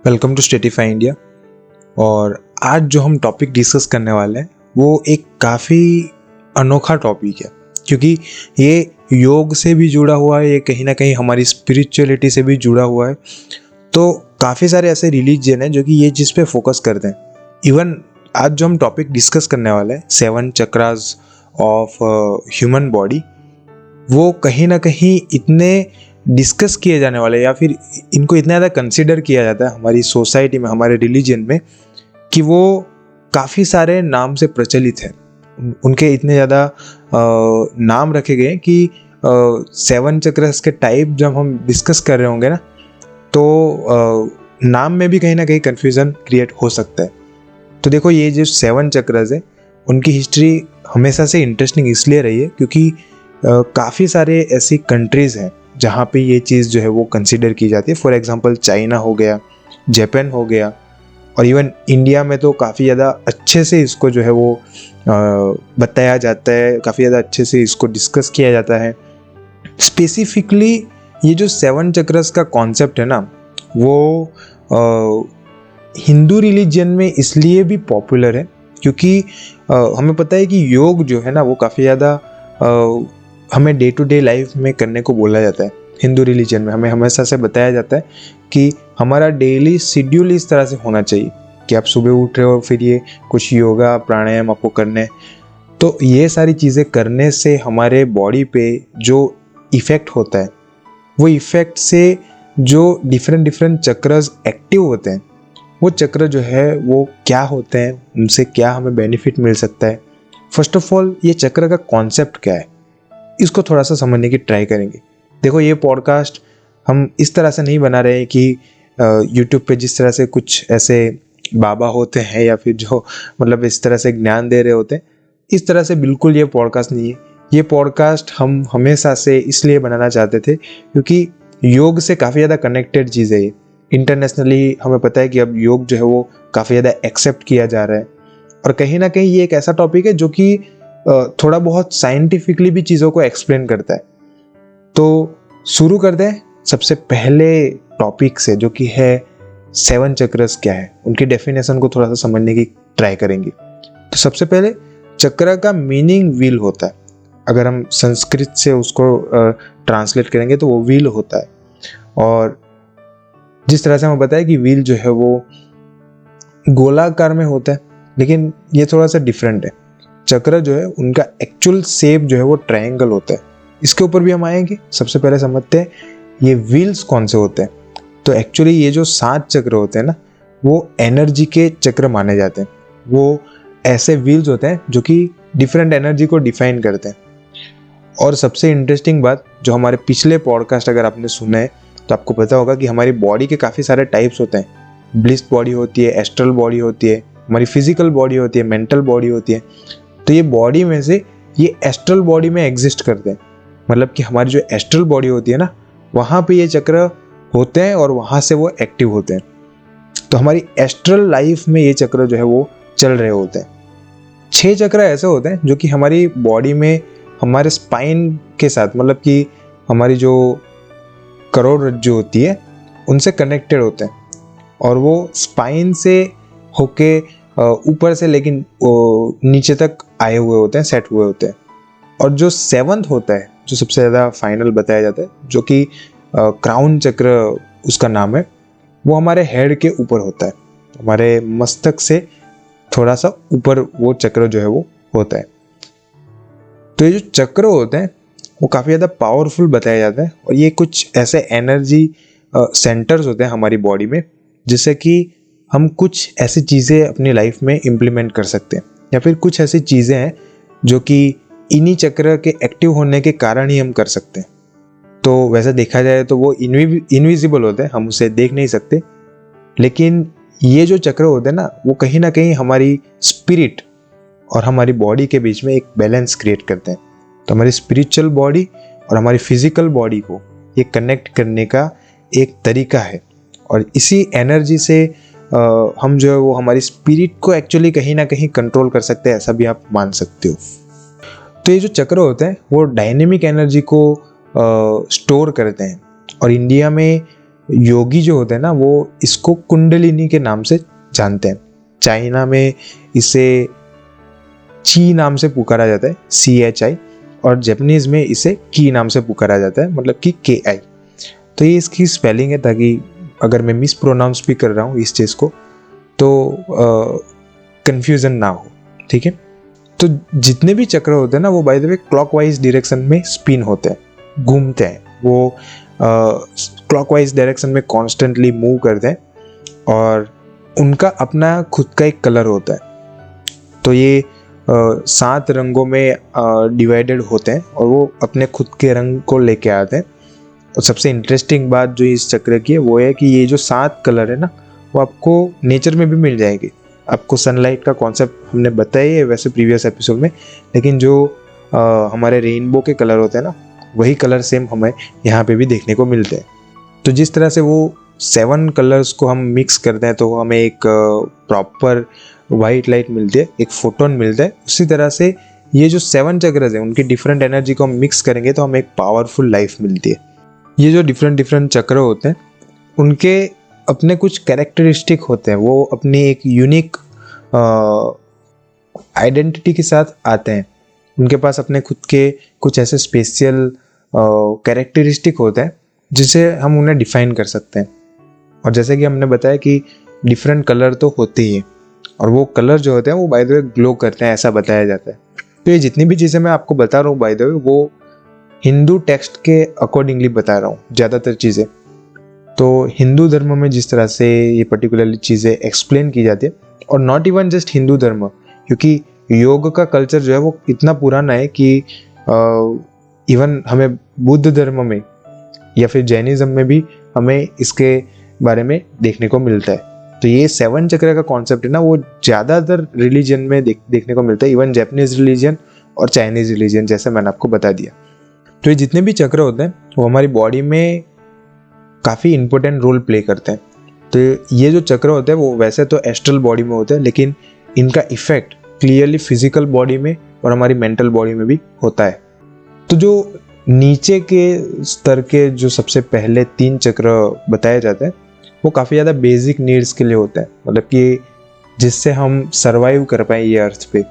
Welcome to Statify India. और आज जो हम टॉपिक डिस्कस करने वाले हैं वो एक काफ़ी अनोखा टॉपिक है, क्योंकि ये योग से भी जुड़ा हुआ है, ये कहीं ना कहीं हमारी स्पिरिचुअलिटी से भी जुड़ा हुआ है। तो काफ़ी सारे ऐसे रिलीजन हैं जो कि ये चीज़ पे फोकस करते हैं। इवन आज जो हम टॉपिक डिस्कस करने वाले हैं 7 चक्रास ऑफ ह्यूमन बॉडी, वो कहीं ना कहीं इतने डिस्कस किए जाने वाले या फिर इनको इतना ज़्यादा कंसिडर किया जाता है हमारी सोसाइटी में, हमारे रिलीजन में, कि वो काफ़ी सारे नाम से प्रचलित है। उनके इतने ज़्यादा नाम रखे गए कि 7 चक्रस के टाइप जब हम डिस्कस कर रहे होंगे ना, तो नाम में भी कहीं ना कहीं कन्फ्यूज़न क्रिएट हो सकता है। तो देखो, ये जो 7 चक्रस है उनकी हिस्ट्री हमेशा से इंटरेस्टिंग इसलिए रही है क्योंकि काफ़ी सारे ऐसी कंट्रीज़ हैं जहाँ पे ये चीज़ जो है वो कंसिडर की जाती है। फॉर एग्जांपल चाइना हो गया, जापान हो गया, और इवन इंडिया में तो काफ़ी ज़्यादा अच्छे से इसको जो है वो बताया जाता है, काफ़ी ज़्यादा अच्छे से इसको डिस्कस किया जाता है। स्पेसिफिकली ये जो 7 चक्रस का कॉन्सेप्ट है ना, वो हिंदू रिलीजन में इसलिए भी पॉपुलर है क्योंकि हमें पता है कि योग जो है ना वो काफ़ी ज़्यादा हमें डे टू डे लाइफ में करने को बोला जाता है। हिंदू रिलीजन में हमें हमेशा से बताया जाता है कि हमारा डेली शेड्यूल इस तरह से होना चाहिए कि आप सुबह उठ रहे हो, फिर ये कुछ योगा प्राणायाम आपको करने हैं। तो ये सारी चीज़ें करने से हमारे बॉडी पे जो इफ़ेक्ट होता है, वो इफ़ेक्ट से जो डिफरेंट चक्रस एक्टिव होते हैं, वो चक्र जो है वो क्या होते हैं, उनसे क्या हमें बेनिफिट मिल सकता है। फर्स्ट ऑफ ऑल, ये चक्र का कॉन्सेप्ट क्या है, इसको थोड़ा सा समझने की ट्राई करेंगे। देखो, ये पॉडकास्ट हम इस तरह से नहीं बना रहे हैं कि यूट्यूब पे जिस तरह से कुछ ऐसे बाबा होते हैं या फिर जो मतलब इस तरह से ज्ञान दे रहे होते हैं, इस तरह से बिल्कुल ये पॉडकास्ट नहीं है। ये पॉडकास्ट हम हमेशा से इसलिए बनाना चाहते थे क्योंकि योग से काफ़ी ज़्यादा कनेक्टेड चीज़ है ये। इंटरनेशनली हमें पता है कि अब योग जो है वो काफ़ी ज़्यादा एक्सेप्ट किया जा रहा है, और कहीं ना कहीं ये एक ऐसा टॉपिक है जो कि थोड़ा बहुत साइंटिफिकली भी चीज़ों को एक्सप्लेन करता है। तो शुरू करते हैं सबसे पहले टॉपिक से, जो कि है 7 चक्रस क्या है, उनकी डेफिनेशन को थोड़ा सा समझने की ट्राई करेंगे। तो सबसे पहले चक्र का मीनिंग व्हील होता है। अगर हम संस्कृत से उसको ट्रांसलेट करेंगे तो वो व्हील होता है। और जिस तरह से हमें बताया कि व्हील जो है वो गोलाकार में होता है, लेकिन ये थोड़ा सा डिफरेंट है। चक्र जो है उनका एक्चुअल शेप जो है वो ट्रायंगल होता है। इसके ऊपर भी हम आएंगे। सबसे पहले समझते हैं ये व्हील्स कौन से होते हैं। तो एक्चुअली ये जो 7 चक्र होते हैं ना, वो एनर्जी के चक्र माने जाते हैं। वो ऐसे व्हील्स होते हैं जो कि डिफरेंट एनर्जी को डिफाइन करते हैं। और सबसे इंटरेस्टिंग बात, जो हमारे पिछले पॉडकास्ट अगर आपने सुना है तो आपको पता होगा कि हमारी बॉडी के काफ़ी सारे टाइप्स होते हैं। ब्लिस बॉडी होती है, एस्ट्रल बॉडी होती है, हमारी फिजिकल बॉडी होती है, मेंटल बॉडी होती है। तो ये बॉडी में से ये एस्ट्रल बॉडी में एग्जिस्ट करते हैं। मतलब कि हमारी जो एस्ट्रल बॉडी होती है ना, वहाँ पे ये चक्र होते हैं और वहाँ से वो एक्टिव होते हैं। तो हमारी एस्ट्रल लाइफ में ये चक्र जो है वो चल रहे होते हैं। 6 चक्र ऐसे होते हैं जो कि हमारी बॉडी में हमारे स्पाइन के साथ, मतलब कि हमारी जो करोड़रज्जु होती है उनसे कनेक्टेड होते हैं, और वो स्पाइन से होके ऊपर से लेकिन नीचे तक आए हुए होते हैं, सेट हुए होते हैं। और जो 7th होता है, जो सबसे ज़्यादा फाइनल बताया जाता है, जो कि क्राउन चक्र उसका नाम है, वो हमारे हेड के ऊपर होता है। हमारे मस्तक से थोड़ा सा ऊपर वो चक्र जो है वो होता है। तो ये जो चक्र होते हैं वो काफ़ी ज़्यादा पावरफुल बताया जाता है, और ये कुछ ऐसे एनर्जी सेंटर्स होते हैं हमारी बॉडी में, जिससे कि हम कुछ ऐसी चीज़ें अपनी लाइफ में इम्प्लीमेंट कर सकते हैं, या फिर कुछ ऐसी चीज़ें हैं जो कि इन्हीं चक्र के एक्टिव होने के कारण ही हम कर सकते हैं। तो वैसे देखा जाए तो वो इनविजिबल होते हैं, हम उसे देख नहीं सकते, लेकिन ये जो चक्र होते हैं ना, वो कहीं ना कहीं हमारी स्पिरिट और हमारी बॉडी के बीच में एक बैलेंस क्रिएट करते हैं। तो हमारी स्पिरिचुअल बॉडी और हमारी फिजिकल बॉडी को ये कनेक्ट करने का एक तरीका है, और इसी एनर्जी से हम जो है वो हमारी स्पिरिट को एक्चुअली कहीं ना कहीं कंट्रोल कर सकते हैं, ऐसा भी आप मान सकते हो। तो ये जो चक्र होते हैं वो डायनेमिक एनर्जी को स्टोर करते हैं, और इंडिया में योगी जो होते हैं ना वो इसको कुंडलिनी के नाम से जानते हैं। चाइना में इसे ची नाम से पुकारा जाता है, CHI, और जापानीज में इसे की नाम से पुकारा जाता है, मतलब कि KI। तो ये इसकी स्पेलिंग है, ताकि अगर मैं मिस प्रोनाउंस भी कर रहा हूँ इस चीज़ को तो कंफ्यूजन ना हो, ठीक है। तो जितने भी चक्र होते हैं ना वो by the way clockwise direction में स्पिन होते हैं, घूमते हैं, वो क्लॉकवाइज डायरेक्शन में कॉन्स्टेंटली मूव करते हैं और उनका अपना खुद का एक कलर होता है। तो ये 7 रंगों में डिवाइडेड होते हैं और वो अपने खुद के रंग को लेके आते हैं। और सबसे इंटरेस्टिंग बात जो इस चक्र की है वो है कि ये जो 7 कलर है ना वो आपको नेचर में भी मिल जाएंगे। आपको सनलाइट का कॉन्सेप्ट हमने बताया है वैसे प्रीवियस एपिसोड में, लेकिन जो हमारे रेनबो के कलर होते हैं ना वही कलर सेम हमें यहाँ पे भी देखने को मिलते हैं। तो जिस तरह से वो 7 कलर्स को हम मिक्स करते हैं तो हमें एक प्रॉपर वाइट लाइट मिलती है, एक फोटोन मिलता है, उसी तरह से ये जो 7 चक्र हैं उनकी डिफरेंट एनर्जी को हम मिक्स करेंगे तो हमें एक पावरफुल लाइफ मिलती है। ये जो डिफरेंट चक्र होते हैं उनके अपने कुछ कैरेक्टरिस्टिक होते हैं, वो अपनी एक यूनिक आइडेंटिटी के साथ आते हैं। उनके पास अपने खुद के कुछ ऐसे स्पेशल कैरेक्टरिस्टिक होते हैं जिसे हम उन्हें डिफाइन कर सकते हैं। और जैसे कि हमने बताया कि डिफरेंट कलर तो होते ही हैं और वो कलर जो होते हैं वो बाय द वे ग्लो करते हैं, ऐसा बताया जाता है। तो ये जितनी भी चीज़ें मैं आपको बता रहा हूँ बाय द वे वो हिंदू टेक्स्ट के अकॉर्डिंगली बता रहा हूँ ज़्यादातर चीज़ें। तो हिंदू धर्म में जिस तरह से ये पर्टिकुलरली चीज़ें एक्सप्लेन की जाती है, और नॉट इवन जस्ट हिंदू धर्म, क्योंकि योग का कल्चर जो है वो इतना पुराना है कि इवन हमें बुद्ध धर्म में या फिर जैनिज्म में भी हमें इसके बारे में देखने को मिलता है। तो ये 7 चक्र का कॉन्सेप्ट है ना वो ज़्यादातर रिलीजन में देखने को मिलता है, इवन जापानीज रिलीजन और चाइनीज रिलीजन, जैसे मैंने आपको बता दिया। तो ये जितने भी चक्र होते हैं वो हमारी बॉडी में काफ़ी इंपॉर्टेंट रोल प्ले करते हैं। तो ये जो चक्र होते हैं वो वैसे तो एस्ट्रल बॉडी में होते हैं, लेकिन इनका इफेक्ट क्लियरली फिजिकल बॉडी में और हमारी मेंटल बॉडी में भी होता है। तो जो नीचे के स्तर के जो सबसे पहले 3 चक्र बताए जाते हैं वो काफ़ी ज़्यादा बेसिक नीड्स के लिए होते हैं, मतलब कि जिससे हम सर्वाइव कर पाएँ ये अर्थ पे,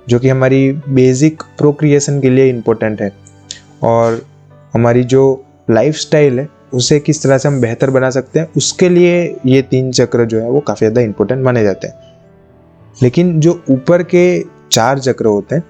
जो कि हमारी बेसिक प्रोक्रिएशन के लिए इम्पोर्टेंट है। और हमारी जो लाइफस्टाइल है उसे किस तरह से हम बेहतर बना सकते हैं उसके लिए ये 3 चक्र जो है वो काफ़ी ज़्यादा इम्पोर्टेंट माने जाते हैं। लेकिन जो ऊपर के 4 चक्र होते हैं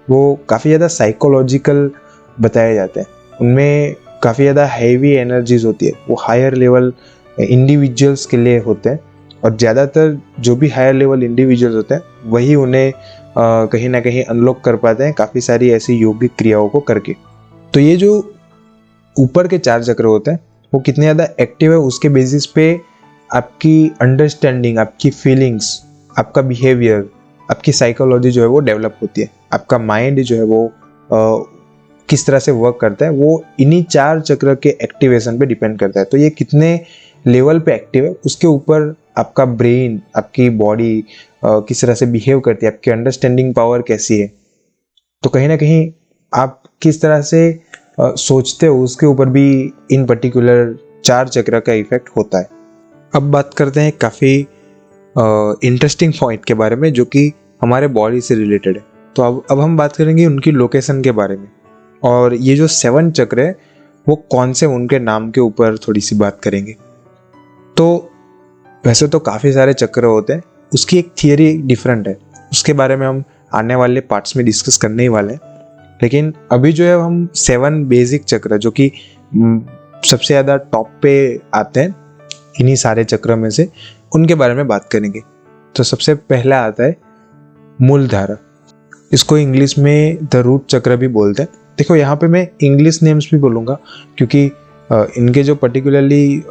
वो काफ़ी ज़्यादा साइकोलॉजिकल बताए जाते हैं। उनमें काफ़ी ज़्यादा हैवी एनर्जीज होती है, वो हायर लेवल इंडिविजुअल्स के लिए होते हैं और ज़्यादातर जो भी हायर लेवल इंडिविजुअल्स होते हैं वही उन्हें कहीं ना कहीं अनलॉक कर पाते हैं काफ़ी सारी ऐसी योगिक क्रियाओं को करके। तो ये जो ऊपर के 4 चक्र होते हैं वो कितने ज़्यादा एक्टिव है उसके बेसिस पे आपकी अंडरस्टैंडिंग, आपकी फीलिंग्स, आपका बिहेवियर, आपकी साइकोलॉजी जो है वो डेवलप होती है। आपका माइंड जो है वो किस तरह से वर्क करता है वो इन्हीं 4 चक्र के एक्टिवेशन पे डिपेंड करता है। तो ये कितने लेवल पे एक्टिव है उसके ऊपर आपका ब्रेन, आपकी बॉडी किस तरह से बिहेव करती है, आपकी अंडरस्टैंडिंग पावर कैसी है, तो कहीं ना कहीं आप किस तरह से सोचते हो उसके ऊपर भी इन पर्टिकुलर 4 चक्र का इफेक्ट होता है। अब बात करते हैं काफ़ी इंटरेस्टिंग पॉइंट के बारे में जो कि हमारे बॉडी से रिलेटेड है। तो अब हम बात करेंगे उनकी लोकेशन के बारे में, और ये जो 7 चक्र है वो कौन से उनके नाम के ऊपर थोड़ी सी बात करेंगे। तो वैसे तो काफ़ी सारे चक्र होते हैं, उसकी एक थियरी डिफरेंट है, उसके बारे में हम आने वाले पार्ट्स में डिस्कस करने ही वाले हैं। लेकिन अभी जो है हम 7 बेसिक चक्र जो कि सबसे ज़्यादा टॉप पे आते हैं इन्हीं सारे चक्रों में से, उनके बारे में बात करेंगे। तो सबसे पहला आता है मूलधारा, इसको इंग्लिश में द रूट चक्र भी बोलते हैं। देखो यहाँ पे मैं इंग्लिश नेम्स भी बोलूँगा क्योंकि इनके जो पर्टिकुलरली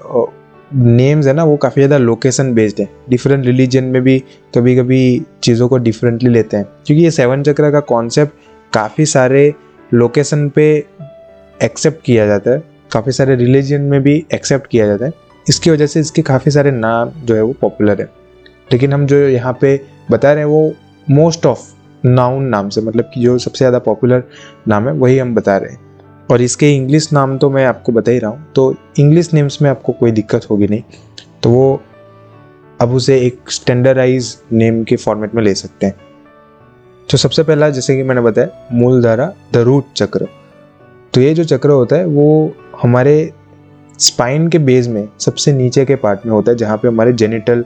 नेम्स है ना वो काफ़ी ज़्यादा लोकेशन बेस्ड है। डिफरेंट रिलीजन में भी कभी कभी चीज़ों को डिफरेंटली लेते हैं, क्योंकि ये 7 चक्र का कॉन्सेप्ट काफ़ी सारे लोकेशन पे एक्सेप्ट किया जाता है, काफ़ी सारे रिलीजन में भी एक्सेप्ट किया जाता है। इसकी वजह से इसके काफ़ी सारे नाम जो है वो पॉपुलर है। लेकिन हम जो यहाँ पे बता रहे हैं वो मोस्ट ऑफ नाउन नाम से, मतलब कि जो सबसे ज़्यादा पॉपुलर नाम है वही हम बता रहे हैं। और इसके इंग्लिश नाम तो मैं आपको बता ही रहा हूँ, तो इंग्लिश नेम्स में आपको कोई दिक्कत होगी नहीं, तो वो अब उसे एक स्टैंडर्डाइज नेम के फॉर्मेट में ले सकते हैं। तो सबसे पहला, जैसे कि मैंने बताया, मूलधारा द रूट चक्र। तो ये जो चक्र होता है वो हमारे स्पाइन के बेस में सबसे नीचे के पार्ट में होता है, जहाँ पे हमारे जेनिटल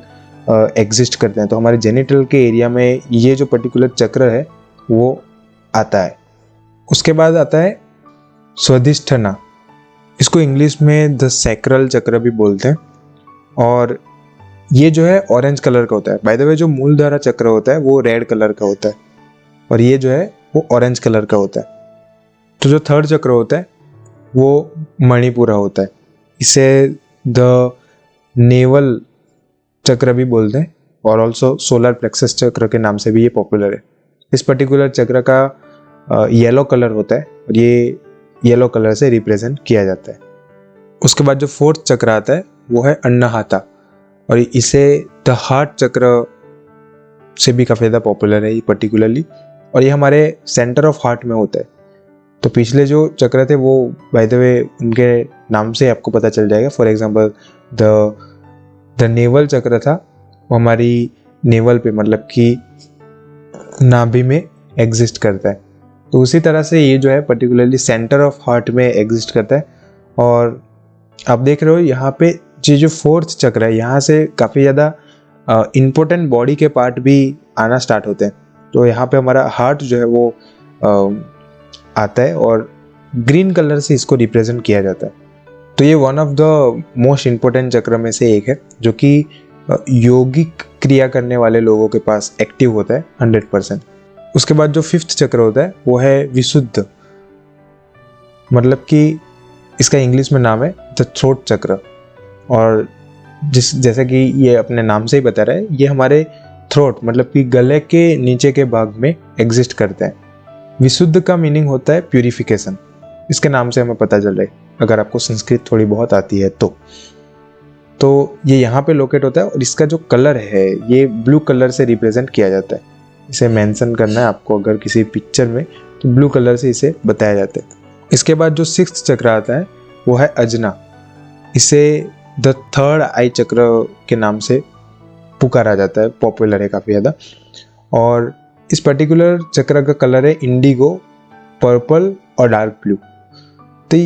एग्जिस्ट करते हैं। तो हमारे जेनिटल के एरिया में ये जो पर्टिकुलर चक्र है वो आता है। उसके बाद आता है स्वाधिष्ठाना, इसको इंग्लिश में द सैक्रल चक्र भी बोलते हैं, और ये जो है ऑरेंज कलर का होता है। बाय द वे, जो मूलधारा चक्र होता है वो रेड कलर का होता है, और ये जो है वो ऑरेंज कलर का होता है। तो जो थर्ड चक्र होता है वो मणिपुरा होता है, इसे द नेवल चक्र भी बोलते हैं, और ऑल्सो सोलर प्लेक्सस चक्र के नाम से भी ये पॉपुलर है। इस पर्टिकुलर चक्र का येलो कलर होता है, और ये येलो कलर से रिप्रेजेंट किया जाता है। उसके बाद जो फोर्थ चक्र आता है वो है अन्नहाता, और इसे द हार्ट चक्र से भी काफ़ी ज़्यादा पॉपुलर है ये पर्टिकुलरली, और ये हमारे सेंटर ऑफ हार्ट में होता है। तो पिछले जो चक्र थे वो बाय द वे उनके नाम से आपको पता चल जाएगा। फॉर एग्जांपल द नेवल चक्र था, वो हमारी नेवल पे, मतलब कि नाभि में एग्जिस्ट करता है। तो उसी तरह से ये जो है पर्टिकुलरली सेंटर ऑफ हार्ट में एग्जिस्ट करता है। और आप देख रहे हो यहाँ पे ये जो फोर्थ चक्र है, यहाँ से काफ़ी ज़्यादा इम्पोर्टेंट बॉडी के पार्ट भी आना स्टार्ट होते हैं। तो यहाँ पे हमारा हार्ट जो है वो आता है, और ग्रीन कलर से इसको रिप्रेजेंट किया जाता है। तो ये one of the most important चक्र में से एक है, जो कि यौगिक क्रिया करने वाले लोगों के पास एक्टिव होता है 100%। उसके बाद जो फिफ्थ चक्र होता है वो है विशुद्ध, मतलब कि इसका इंग्लिश में नाम है द थ्रोट चक्र, और जैसा कि ये अपने नाम से ही बता रहा है, ये हमारे थ्रोट मतलब कि गले के नीचे के भाग में एग्जिस्ट करते हैं। विशुद्ध का मीनिंग होता है प्यूरिफिकेशन, इसके नाम से हमें पता चल रहा है, अगर आपको संस्कृत थोड़ी बहुत आती है तो ये यहाँ पे लोकेट होता है, और इसका जो कलर है ये ब्लू कलर से रिप्रेजेंट किया जाता है। इसे मेंशन करना है आपको अगर किसी पिक्चर में, तो ब्लू कलर से इसे बताया जाता है। इसके बाद जो सिक्स्थ चक्र आता है वो है अजना, इसे द थर्ड आई चक्र के नाम से पुकारा जाता है, पॉपुलर है काफ़ी ज़्यादा। और इस पर्टिकुलर चक्र का कलर है इंडिगो, पर्पल और डार्क ब्लू। तो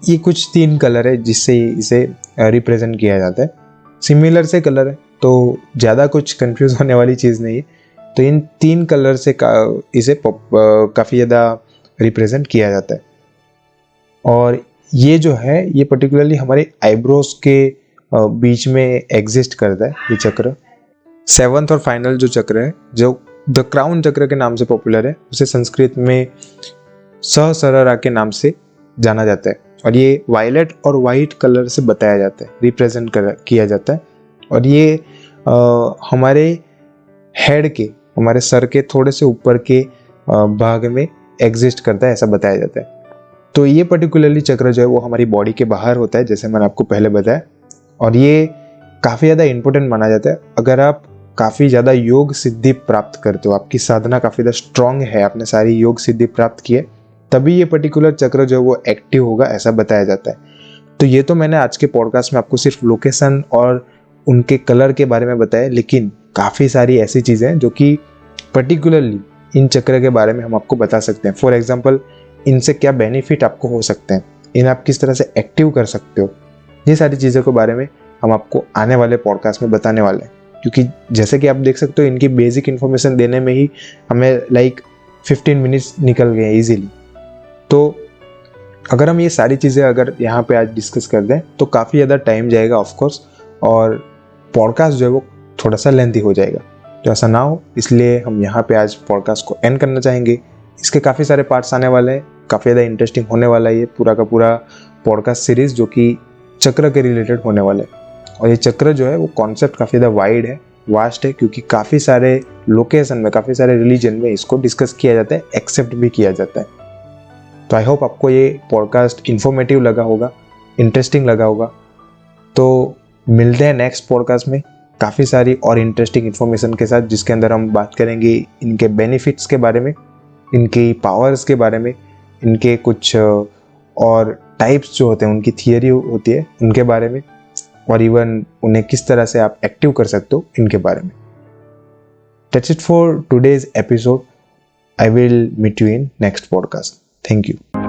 ये कुछ 3 कलर है जिससे इसे रिप्रेजेंट किया जाता है। सिमिलर से कलर है, तो ज़्यादा कुछ कंफ्यूज होने वाली चीज़ नहीं है। तो इन 3 कलर से इसे काफ़ी ज़्यादा रिप्रेजेंट किया जाता है। और ये जो है ये पर्टिकुलरली हमारे आईब्रोज के बीच में एग्जिस्ट करता है ये चक्र। 7th और फाइनल जो चक्र है, जो द क्राउन चक्र के नाम से पॉपुलर है, उसे संस्कृत में सहस्रारा के नाम से जाना जाता है, और ये वायलेट और वाइट कलर से बताया जाता है, रिप्रेजेंट किया जाता है। और ये हमारे हेड के, हमारे सर के थोड़े से ऊपर के भाग में एग्जिस्ट करता है, ऐसा बताया जाता है। तो ये पर्टिकुलरली चक्र जो है वो हमारी बॉडी के बाहर होता है, जैसे मैंने आपको पहले बताया, और ये काफ़ी ज़्यादा इम्पोर्टेंट माना जाता है। अगर आप काफ़ी ज़्यादा योग सिद्धि प्राप्त करते हो, आपकी साधना काफ़ी ज़्यादा स्ट्रांग है, आपने सारी योग सिद्धि प्राप्त की है, तभी ये पर्टिकुलर चक्र जो है वो एक्टिव होगा, ऐसा बताया जाता है। तो ये तो मैंने आज के पॉडकास्ट में आपको सिर्फ लोकेशन और उनके कलर के बारे में बताया, लेकिन काफ़ी सारी ऐसी चीज़ें हैं जो कि पर्टिकुलरली इन चक्र के बारे में हम आपको बता सकते हैं। फॉर एग्जाम्पल, इनसे क्या बेनिफिट आपको हो सकते हैं, इन्हें आप किस तरह से एक्टिव कर सकते हो, ये सारी चीज़ों के बारे में हम आपको आने वाले पॉडकास्ट में बताने वाले हैं। क्योंकि जैसे कि आप देख सकते हो, इनकी बेसिक इन्फॉर्मेशन देने में ही हमें 15 मिनट्स निकल गए ईजिली। तो अगर हम ये सारी चीज़ें अगर यहाँ पे आज डिस्कस कर दें तो काफ़ी ज़्यादा टाइम जाएगा ऑफकोर्स, और पॉडकास्ट जो है वो थोड़ा सा लेंथी हो जाएगा। तो ऐसा ना हो, इसलिए हम यहाँ पे आज पॉडकास्ट को एंड करना चाहेंगे। इसके काफ़ी सारे पार्ट्स आने वाले हैं, काफ़ी ज़्यादा इंटरेस्टिंग होने वाला है ये पूरा का पूरा पॉडकास्ट सीरीज़, जो कि चक्र के रिलेटेड होने वाले हैं। और ये चक्र जो है वो कॉन्सेप्ट काफ़ी ज़्यादा वाइड है, वास्ट है, क्योंकि काफ़ी सारे लोकेशन में, काफ़ी सारे रिलीजन में इसको डिस्कस किया जाता है, एक्सेप्ट भी किया जाता है। तो आई होप आपको ये पॉडकास्ट इन्फॉर्मेटिव लगा होगा, इंटरेस्टिंग लगा होगा। तो मिलते हैं नेक्स्ट पॉडकास्ट में काफ़ी सारी और इंटरेस्टिंग इन्फॉर्मेशन के साथ, जिसके अंदर हम बात करेंगे इनके बेनिफिट्स के बारे में, इनकी पावर्स के बारे में, इनके कुछ और टाइप्स जो होते हैं, उनकी थियरी होती है उनके बारे में, और इवन उन्हें किस तरह से आप एक्टिव कर सकते हो इनके बारे में। That's it for today's episode. I will meet you in next podcast. Thank you.